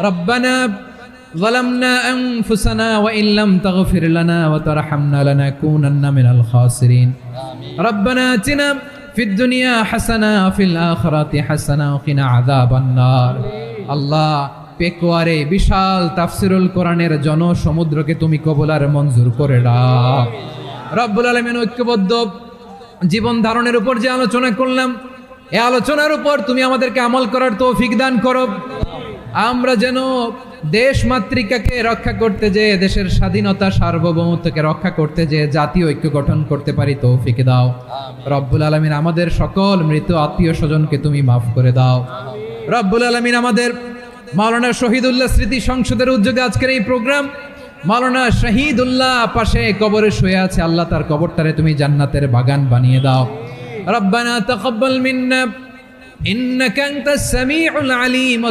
রব্বানা ظلمنا أنفسنا وإن لم تغفر لنا وترحمنا لنكونن من الخاسرين ربنا آتنا في الدنيا حسنة وفي الآخرة حسنة وقنا عذاب النار আল্লাহ পেকুয়ারে বিশাল তাফসিরুল কোরআনের জনসমুদ্রকে তুমি কবুল আর মঞ্জুর করে দাও রব্বুল আলামিন। ঐক্যবদ্ধ জীবন ধারণের উপর যে আলোচনা করলাম, এই আলোচনার উপর তুমি আমাদেরকে আমল করার তৌফিক দান করো। আমরা যেন দেশ মাতৃকাকে রক্ষা করতে যে, দেশের স্বাধীনতা সার্বভৌমত্বকে রক্ষা করতে যে জাতীয় ঐক্য গঠন করতে পারি তৌফিক দাও রব্বুল আলামিন। আমাদের সকল মৃত আত্মীয় স্বজনকে তুমি মাফ করে দাও রব্বুল আলামিন। আমাদের মাওলানা শহীদুল্লাহ স্মৃতি সংসদের উদ্যোগে আজকের এই প্রোগ্রাম, মাওলানা শহীদুল্লাহ পাশে কবরে শুয়ে আছে, আল্লাহ তার কবরটারে তুমি জান্নাতের বাগান বানিয়ে দাও। রব্বানা তাকাব্বাল মিন্না ইন্নাকা আনতাস সামিউল আলিম।